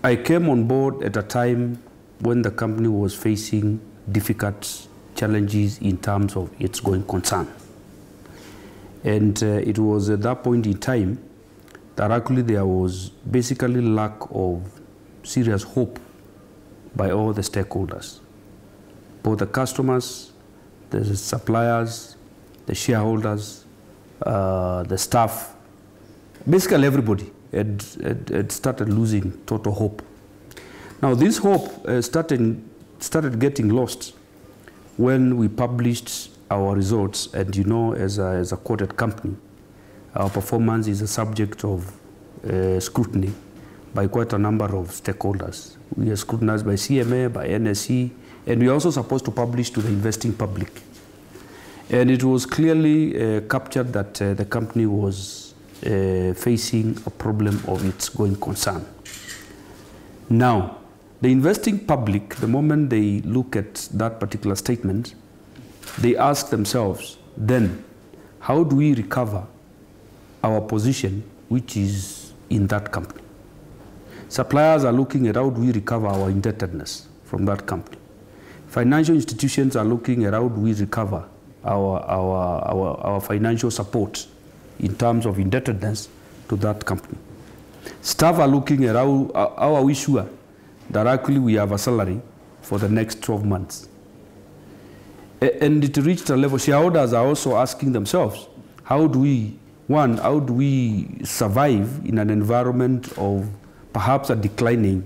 I came on board at a time when the company was facing difficult challenges in terms of its going concern. And it was at that point in time that actually there was basically lack of serious hope by all the stakeholders, both the customers, the suppliers, the shareholders, the staff, basically everybody had started losing total hope. Now this hope started getting lost when we published our results, and you know, as a quoted company, our performance is a subject of scrutiny by quite a number of stakeholders. We are scrutinized by CMA, by NSE, and we are also supposed to publish to the investing public. And it was clearly captured that the company was facing a problem of its going concern. Now, the investing public, the moment they look at that particular statement, they ask themselves, then, how do we recover our position which is in that company? Suppliers are looking at how do we recover our indebtedness from that company. Financial institutions are looking at how do we recover our financial support in terms of indebtedness to that company. Staff are looking at how are we sure that actually we have a salary for the next 12 months. And it reached a level, shareholders are also asking themselves, how do we survive in an environment of perhaps a declining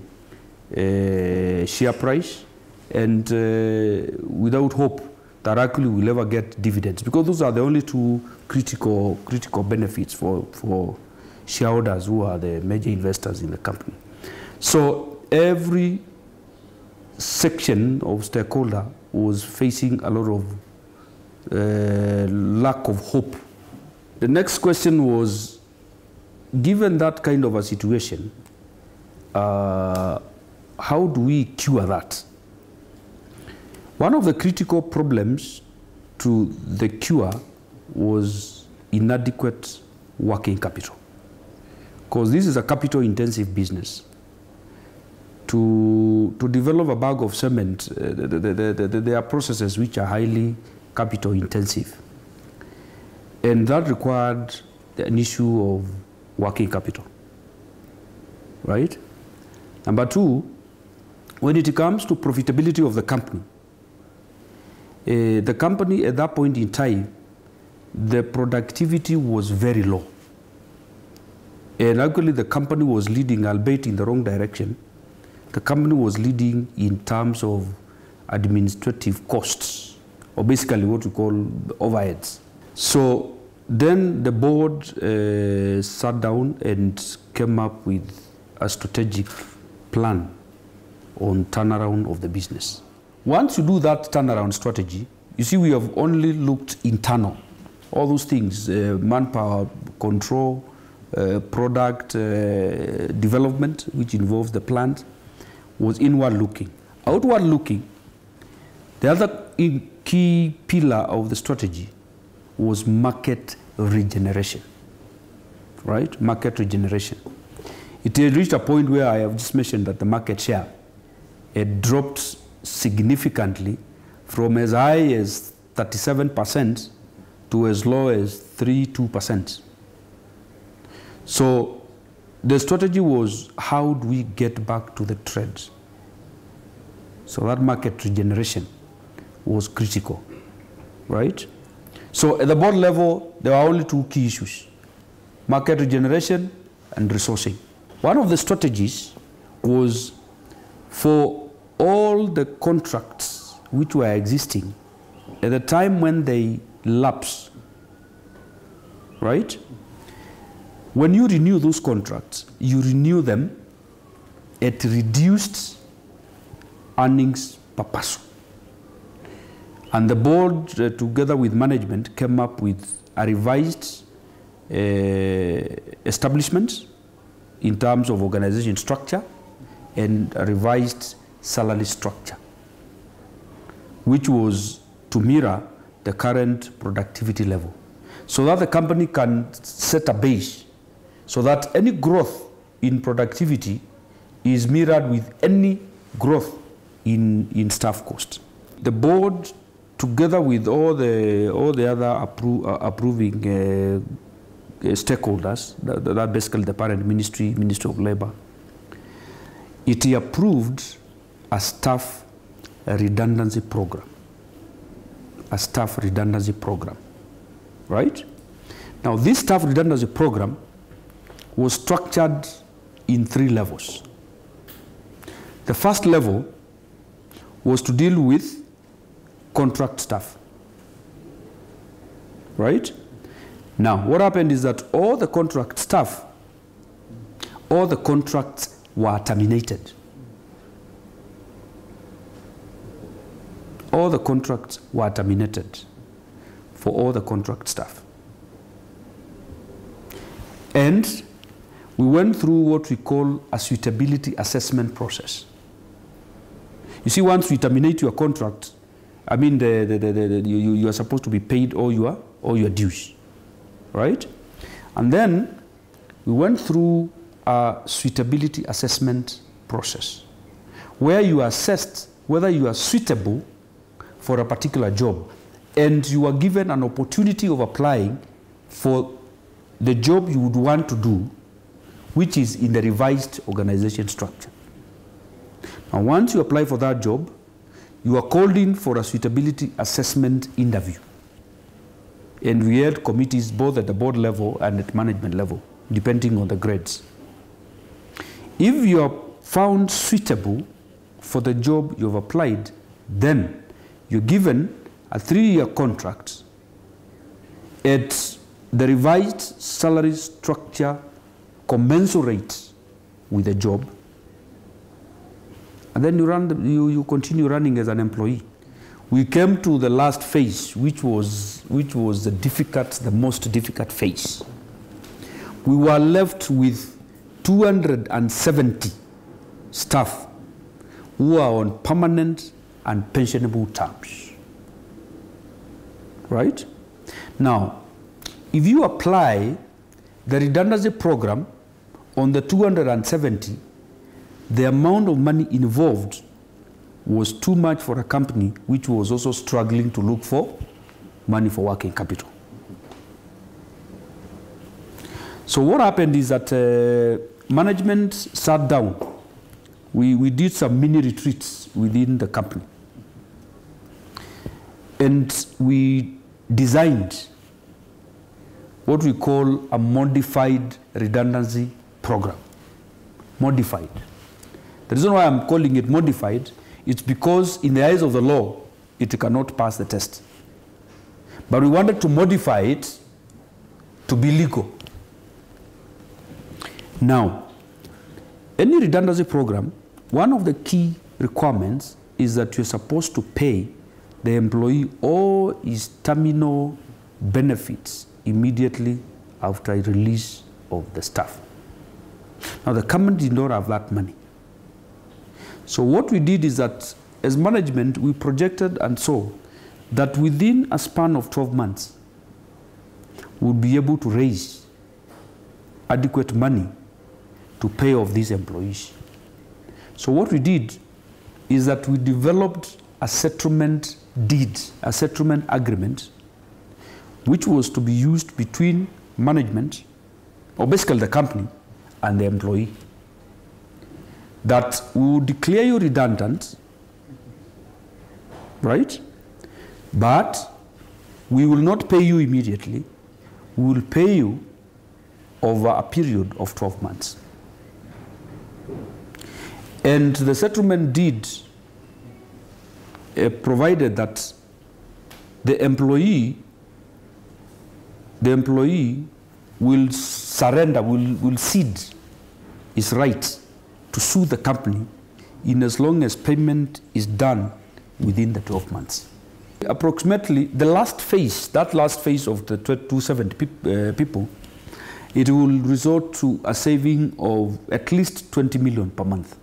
share price and without hope that actually we'll ever get dividends? Because those are the only two critical benefits for shareholders who are the major investors in the company. So every section of stakeholder was facing a lot of lack of hope. The next question was, given that kind of a situation, how do we cure that? One of the critical problems to the cure was inadequate working capital, because this is a capital-intensive business. To develop a bag of cement, there are processes which are highly capital intensive. And that required an issue of working capital, right? Number two, when it comes to profitability of the company at that point in time, the productivity was very low. And actually the company was leading, albeit in the wrong direction. The company was leading in terms of administrative costs, or basically what we call overheads. So then the board sat down and came up with a strategic plan on turnaround of the business. Once you do that turnaround strategy, you see we have only looked internal. All those things, manpower control, product development, which involves the plant, was inward looking. Outward looking, the other key pillar of the strategy was market regeneration, right? Market regeneration. It had reached a point where I have just mentioned that the market share had dropped significantly from as high as 37% to as low as 2%. So the strategy was, how do we get back to the trends? So that market regeneration was critical, right? So at the board level, there were only two key issues: market regeneration and resourcing. One of the strategies was for all the contracts which were existing at the time when they lapse, right? When you renew those contracts, you renew them at reduced earnings per person. And the board, together with management, came up with a revised establishment in terms of organization structure and a revised salary structure, which was to mirror the current productivity level, so that the company can set a base so that any growth in productivity is mirrored with any growth in staff cost. The board, together with all the other approving stakeholders, that basically the parent ministry, Ministry of Labour, it approved a staff redundancy program. A staff redundancy program, right? Now, this staff redundancy program was structured in 3 levels. The first level was to deal with contract staff, right? Now, what happened is that all the contract staff, all the contracts were terminated. All the contracts were terminated for all the contract staff. And we went through what we call a suitability assessment process. You see, once we terminate your contract, I mean, you are supposed to be paid all your dues, right? And then we went through a suitability assessment process where you assessed whether you are suitable for a particular job, and you are given an opportunity of applying for the job you would want to do, which is in the revised organization structure. Now, once you apply for that job, you are called in for a suitability assessment interview. And we had committees both at the board level and at management level, depending on the grades. If you are found suitable for the job you have applied, then you're given a 3-year contract at the revised salary structure commensurate with the job, and then you continue running as an employee. We came to the last phase, which was the most difficult phase. We were left with 270 staff who are on permanent and pensionable terms, right? Now, if you apply the redundancy program on the 270, the amount of money involved was too much for a company which was also struggling to look for money for working capital. So what happened is that management sat down. We did some mini retreats within the company. And we designed what we call a modified redundancy program. Modified. The reason why I'm calling it modified is because in the eyes of the law, it cannot pass the test. But we wanted to modify it to be legal. Now, any redundancy program, one of the key requirements is that you're supposed to pay the employee all his terminal benefits immediately after a release of the staff. Now, the company did not have that money. So what we did is that as management, we projected and saw that within a span of 12 months, we'll be able to raise adequate money to pay off these employees. So what we did is that we developed a settlement deed, a settlement agreement, which was to be used between management, or basically the company, and the employee. That we will declare you redundant, right? But we will not pay you immediately. We will pay you over a period of 12 months. And the settlement deed provided that the employee will surrender, will cede his right to sue the company in as long as payment is done within the 12 months. Approximately the last phase, that last phase of the 270 people, it will result to a saving of at least 20 million per month.